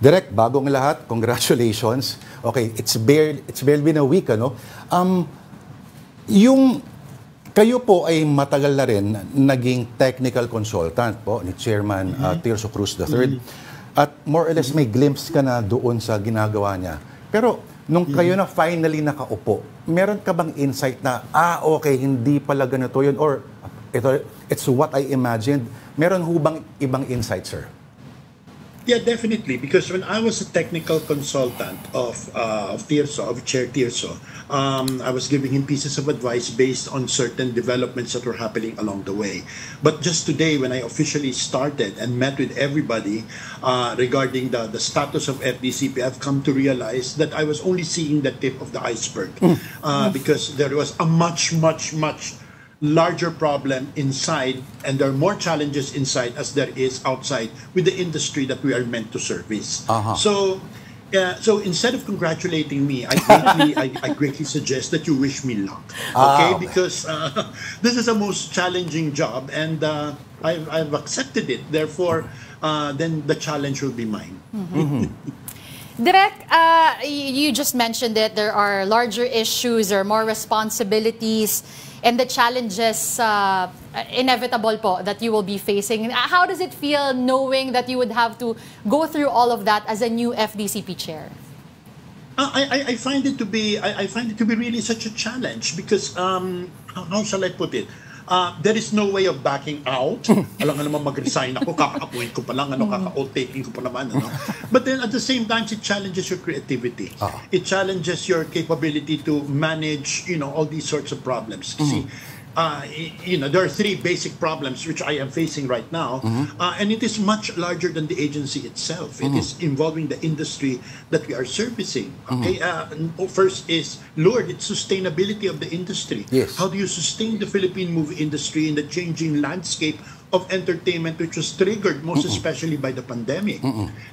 Direk, bagong lahat, congratulations. Okay, it's barely been a week, ano? Yung kayo po ay matagal na rin naging technical consultant po ni Chairman Tirso Cruz III. At more or less may glimpse ka na doon sa ginagawa niya. Pero nung kayo na finally nakaupo, meron ka bang insight na, okay, hindi pala ganito yun, or it's what I imagined? Meron hubang ibang insight, sir? Yeah, definitely. Because when I was a technical consultant of Tirso, of Chair Tirso, I was giving him pieces of advice based on certain developments that were happening along the way. But just today, when I officially started and met with everybody regarding the status of FDCP, I've come to realize that I was only seeing the tip of the iceberg because there was a much larger problem inside, and there are more challenges inside as there is outside with the industry that we are meant to service. So instead of congratulating me, I greatly suggest that you wish me luck. Okay, because this is the most challenging job, and I've accepted it. Therefore, then the challenge will be mine. Direk, you just mentioned it. There are larger issues, there are more responsibilities, and the challenges inevitable po that you will be facing. How does it feel knowing that you would have to go through all of that as a new FDCP chair? I find it to be really such a challenge because how shall I put it? There is no way of backing out. Alam nga naman mag-resign ako, kaka-appoint ko pa lang, kaka-oath taking ko pa naman. But then at the same time, it challenges your creativity. It challenges your capability to manage, all these sorts of problems. See, there are three basic problems which I am facing right now, and it is much larger than the agency itself. It is involving the industry that we are servicing. Okay, first is, Lord, it's sustainability of the industry. Yes. How do you sustain the Philippine movie industry in the changing landscape of entertainment, which was triggered most especially by the pandemic?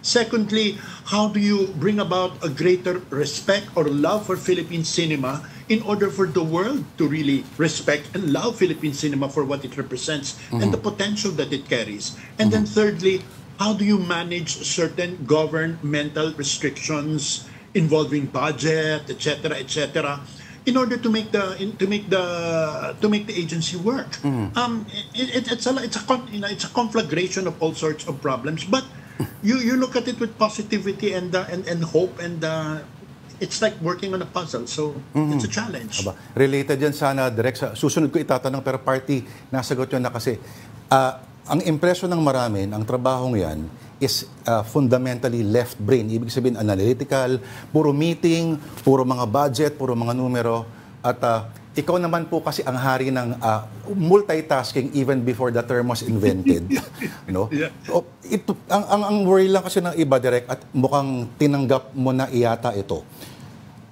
Secondly, how do you bring about a greater respect or love for Philippine cinema in order for the world to really respect and love Philippine cinema for what it represents and the potential that it carries? And then thirdly, how do you manage certain governmental restrictions involving budget, etc., in order to make the agency work? It's a conflagration of all sorts of problems, but you look at it with positivity and hope, and it's like working on a puzzle. So it's a challenge. Related yan sana, Direk, sa susunod ko itatanong, pero party nasagot yun na kasi ang impresyon ng marami, ang trabahong yan is fundamentally left brain. Ibig sabihin analytical, puro meeting, puro mga budget, puro mga numero. At ikaw naman po kasi ang hari ng multitasking even before the term was invented. Yeah. So, ang worry lang kasi ng iba, Direk, at mukhang tinanggap mo na iyata ito.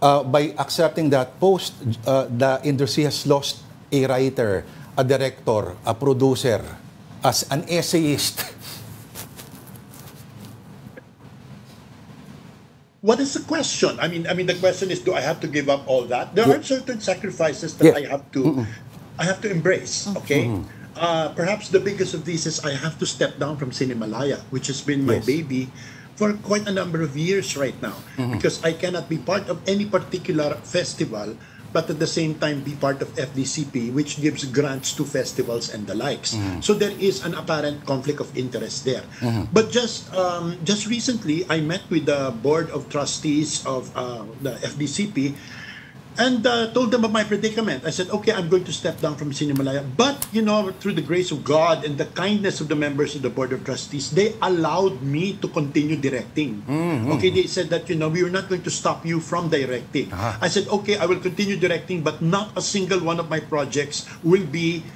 By accepting that post, the industry has lost a writer, a director, a producer, as an essayist. What is the question? I mean, the question is, do I have to give up all that? There are certain sacrifices that I have to embrace. Okay, perhaps the biggest of these is I have to step down from Cinemalaya, which has been my baby for quite a number of years right now, because I cannot be part of any particular festival, but at the same time be part of FDCP, which gives grants to festivals and the likes. So there is an apparent conflict of interest there. But just recently, I met with the board of trustees of the FDCP and told them of my predicament. I said, okay, I'm going to step down from Cinemalaya. But, through the grace of God and the kindness of the members of the Board of Trustees, they allowed me to continue directing. Okay, they said that, we are not going to stop you from directing. I said, okay, I will continue directing, but not a single one of my projects will be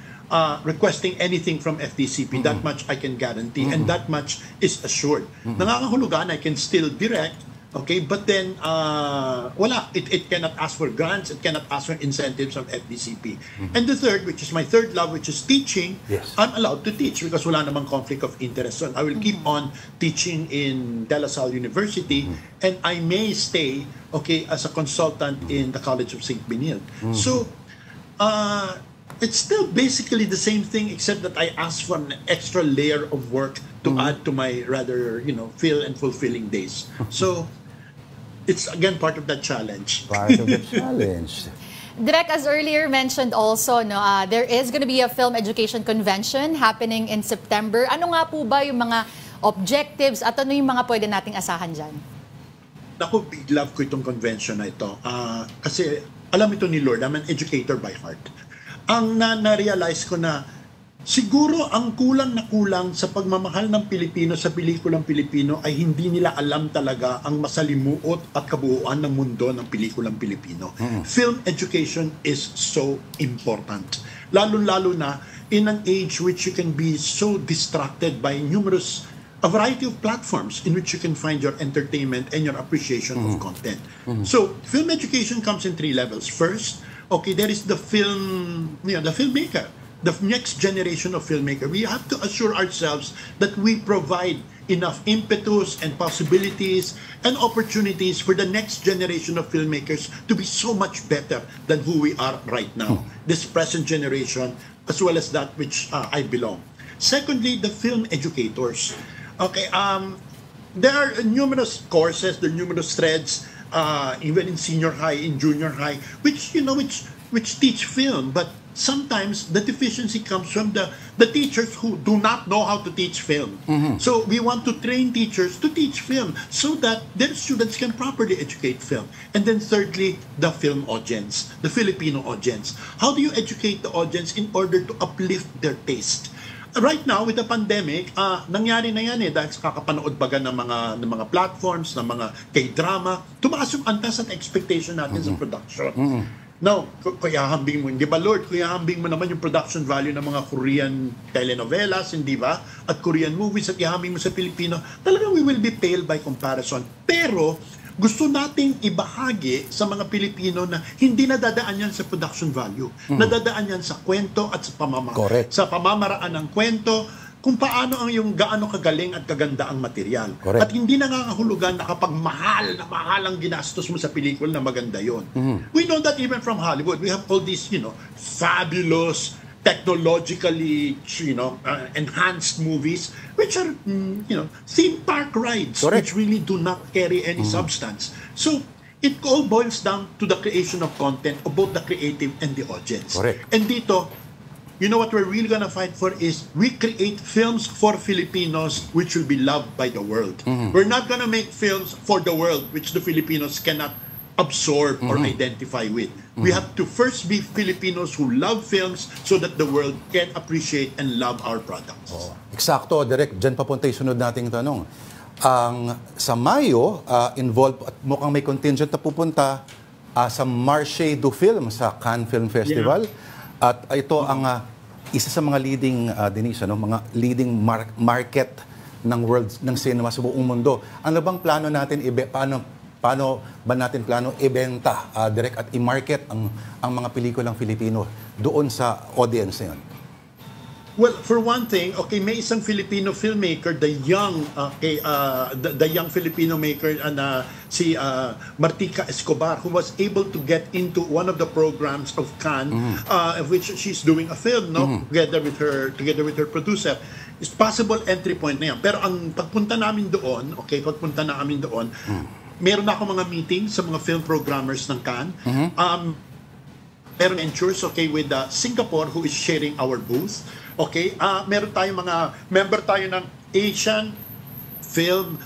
requesting anything from FDCP. That much I can guarantee, and that much is assured. Nangangahulugan, I can still direct. Okay, but then it cannot ask for grants, it cannot ask for incentives from FDCP. And the third, which is my third love, which is teaching, I'm allowed to teach because wala namang conflict of interest. So I will keep on teaching in De La Salle University, and I may stay, as a consultant in the College of St. Benilde. So it's still basically the same thing, except that I asked for an extra layer of work to add to my rather, fill and fulfilling days. So it's again part of that challenge. Part of the challenge. Direk, as earlier mentioned also, there is going to be a film education convention happening in September. Ano nga po ba yung mga objectives at ano yung mga pwede nating asahan dyan? Ako, big love ko itong convention na ito. Kasi alam ito ni Lord, I'm an educator by heart. Ang na-realize ko na siguro ang kulang na kulang sa pagmamahal ng Pilipino sa pelikulang Pilipino ay hindi nila alam talaga ang masalimuot at kabuuan ng mundo ng pelikulang Pilipino. Film education is so important. Lalo-lalo na in an age which you can be so distracted by a variety of platforms in which you can find your entertainment and your appreciation of content. So, film education comes in 3 levels. First, there is the filmmaker, the next generation of filmmaker. We have to assure ourselves that we provide enough impetus and possibilities and opportunities for the next generation of filmmakers to be so much better than who we are right now. This present generation, as well as that which I belong. Secondly, the film educators. There are numerous courses, there are numerous threads, even in senior high, in junior high, which teach film, but sometimes the deficiency comes from the teachers who do not know how to teach film. So we want to train teachers to teach film so that their students can properly educate film. And then thirdly, the film audience, the Filipino audience. How do you educate the audience in order to uplift their taste? Right now, with the pandemic, nangyari na yan dahil sa kakapanood baga ng mga platforms, ng mga K-drama, tumaas yung antas at expectation natin sa production. Now, kuyahambing mo, hindi ba Lord, kuyahambing mo naman yung production value ng mga Korean telenovelas, hindi ba? At Korean movies, at ihambing mo sa Pilipino, talagang we will be pale by comparison. Pero, gusto nating ibahagi sa mga Pilipino na hindi nadadaan yan sa production value. Nadadaan yan sa kwento at sa sa pamamaraan ng kwento, kung paano yung gaano kagaling at kaganda ang material. Correct. At hindi nangangahulugan na kapag mahal ang ginastos mo sa pelikula na maganda yon. We know that even from Hollywood, we have all these, fabulous technologically, enhanced movies, which are, theme park rides, which really do not carry any substance. So, it all boils down to the creation of content of both the creative and the audience. Correct. And dito, what we're really gonna fight for is we create films for Filipinos which will be loved by the world. We're not gonna make films for the world which the Filipinos cannot absorb or identify with. We have to first be Filipinos who love films so that the world can appreciate and love our products. Eksakto, Direk. Diyan papunta yung sunod nating tanong. Sa Mayo, involved at mukhang may contingent na pupunta sa Marché du Film sa Cannes Film Festival. At ito ang isa sa mga leading, Denise, mga leading market ng cinema sa buong mundo. Ano bang plano natin, paano ba natin plano ibenta, Direk, at i-market ang mga pelikulang Filipino doon sa audience na yun? Well, for one thing, may isang Filipino filmmaker, the young Filipino maker, si Martica Escobar, who was able to get into one of the programs of Cannes, of which she's doing a film, together with her producer. It's possible entry point na yan. Pero ang pagpunta namin doon, meron ako mga meetings sa mga film programmers ng Cannes. Meron ventures, with Singapore, who is sharing our booth. Meron tayong mga member tayo ng Asian Film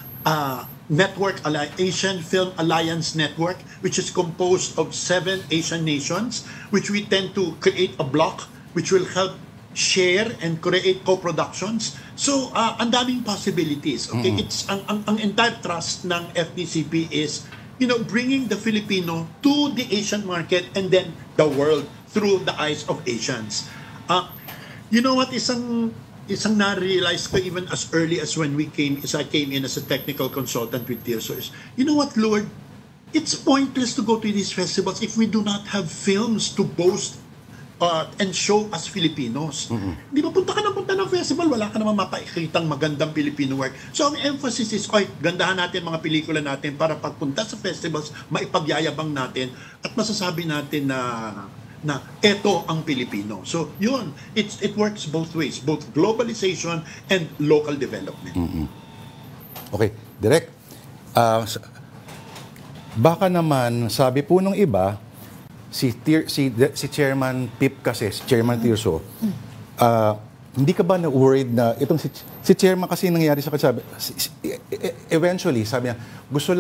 Asian Film Alliance Network, which is composed of 7 Asian nations, which we tend to create a block which will help share and create co-productions. So, ang daming possibilities. It's ang entire thrust ng FDCP is, bringing the Filipino to the Asian market and then the world through the eyes of Asians. Isang na-realize ko even as early as when I came in as a technical consultant with Tirso is, Lord, it's pointless to go to these festivals if we do not have films to boast and show as Filipinos. Di ba, punta ng festival, wala ka naman mapakitang magandang Filipino work. So, ang emphasis is, gandahan natin mga pelikula natin para pagpunta sa festivals, maipagyayabang natin at masasabi natin na na eto ang Pilipino. So yun, it works both ways, both globalization and local development. Okay, Direk. Baka naman, sabi po nung iba, si Chairman Pip kasi, si Chairman Tirso, hindi ka ba na-worried na itong si Chairman kasi nangyari sa kanya, eventually, sabi niya, gusto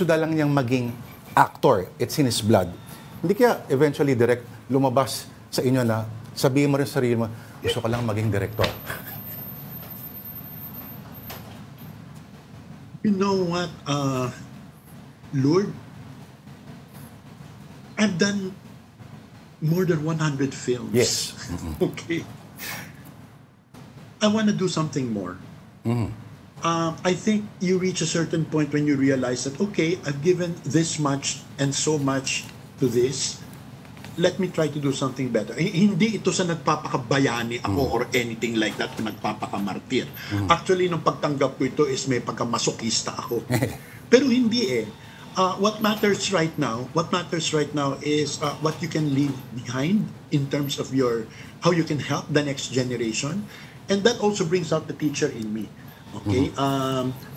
na lang niyang maging actor. It's in his blood. Hindi kaya eventually direct lumabas sa inyo na sabihin mo rin sa sarili mo, gusto ka lang maging director. You know what, Lord, I've done more than 100 films. Yes. Okay. I want to do something more. I think you reach a certain point when you realize that, okay, I've given this much and so much to this. Let me try to do something better. Hindi ito sa nagpapakabayani ako or anything like that, nagpapakamartir. Actually, nung pagtanggap ko ito is may pagkamasokista ako. Pero hindi eh. What matters right now is what you can leave behind in terms of how you can help the next generation. And that also brings out the teacher in me. Okay?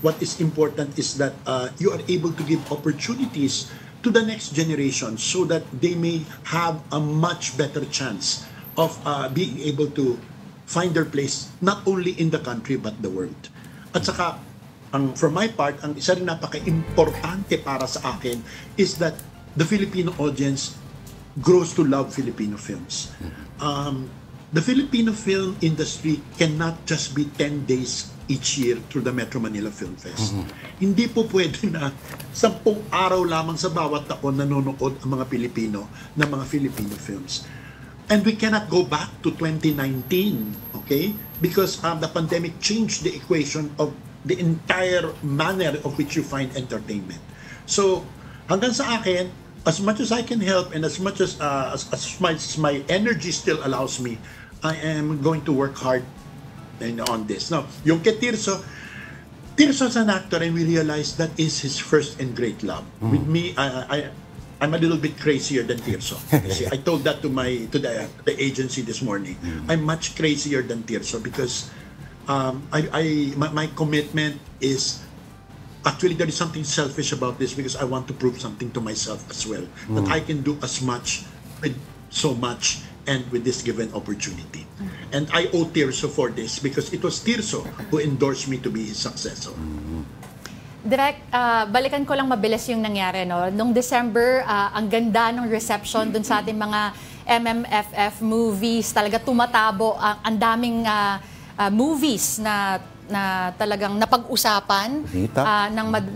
What is important is that you are able to give opportunities to the next generation so that they may have a much better chance of being able to find their place not only in the country but the world. At saka, from my part, ang isa rin napaka-importante para sa akin is that the Filipino audience grows to love Filipino films. The Filipino film industry cannot just be 10 days each year through the Metro Manila Film Fest. Hindi po pwede na 10 araw lamang sa bawat taon nanonood ang mga Pilipino ng mga Filipino films. And we cannot go back to 2019, okay? Because the pandemic changed the equation of the entire manner of which you find entertainment. So, hanggang sa akin, as much as I can help and as much as my energy still allows me, I am going to work hard on this. Now, yung kay Tirso is an actor and we realized that is his first and great love. With me, I'm a little bit crazier than Tirso. See, I told that to the agency this morning. I'm much crazier than Tirso because my commitment is actually there is something selfish about this because I want to prove something to myself as well that I can do as much with so much and with this given opportunity. And I owe Tirso for this because it was Tirso who endorsed me to be his successor. Direk, balikan ko lang mabilis yung nangyari. No? Noong December, ang ganda ng reception dun sa ating mga MMFF movies. Talaga tumatabo. Ang daming movies na talagang napag-usapan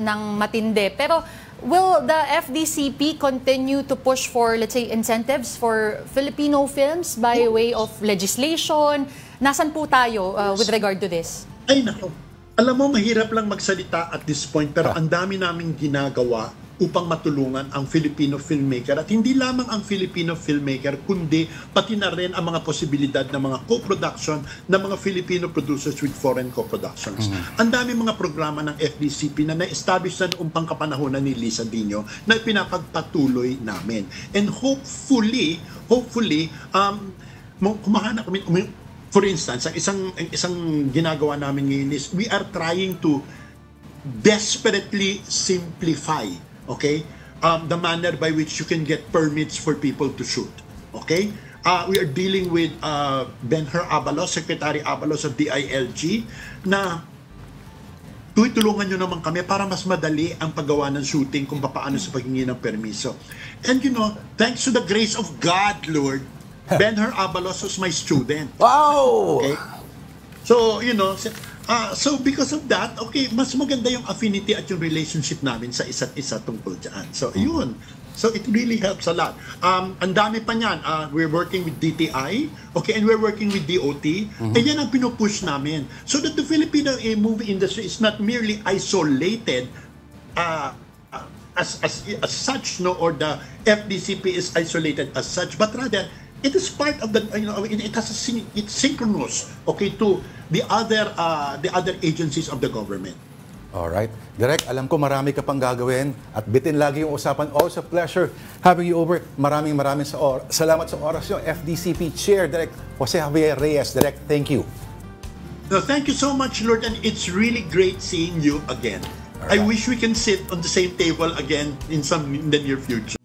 ng matindi. Pero will the FDCP continue to push for, let's say, incentives for Filipino films by way of legislation? Nasaan po tayo with regard to this? Ay, nako. Alam mo, mahirap lang magsalita at this point, pero ang dami naming ginagawa upang matulungan ang Filipino filmmaker. At hindi lamang ang Filipino filmmaker, kundi pati na rin ang mga posibilidad ng mga co-production ng mga Filipino producers with foreign co-productions. Ang dami mga programa ng FDCP na na-establish na noong pangkapanahonan ni Lisa Dino na pinapagpatuloy namin. And hopefully, kumahanap kami, for instance, ang isang ginagawa namin ngayon is we are trying to desperately simplify, okay, the manner by which you can get permits for people to shoot. Okay? We are dealing with Benher Abalos, Secretary Abalos of DILG, na tulungan nyo naman kami para mas madali ang paggawa ng shooting kung paano sa paghingi ng permiso. And you know, thanks to the grace of God, Lord, Benher Abalos was my student. Wow! Okay? So, you know, so because of that, okay, mas maganda yung affinity at yung relationship namin sa isa't isa tungkol dyan. So, yun. So, it really helps a lot. Ang dami pa niyan. We're working with DTI, okay, and we're working with DOT. And yan ang pinupush namin. So that the Filipino movie industry is not merely isolated as such, no, or the FDCP is isolated as such, but rather, it is part of the, you know, it's synchronous, okay, to the other agencies of the government. Alright. Direk, alam ko marami ka pang gagawin at bitin lagi yung usapan. Always a pleasure having you over. Maraming salamat sa oras nyo. FDCP Chair, Direk Jose Javier Reyes. Direk, thank you. No, thank you so much, Lord, and it's really great seeing you again. Right. I wish we can sit on the same table again in the near future.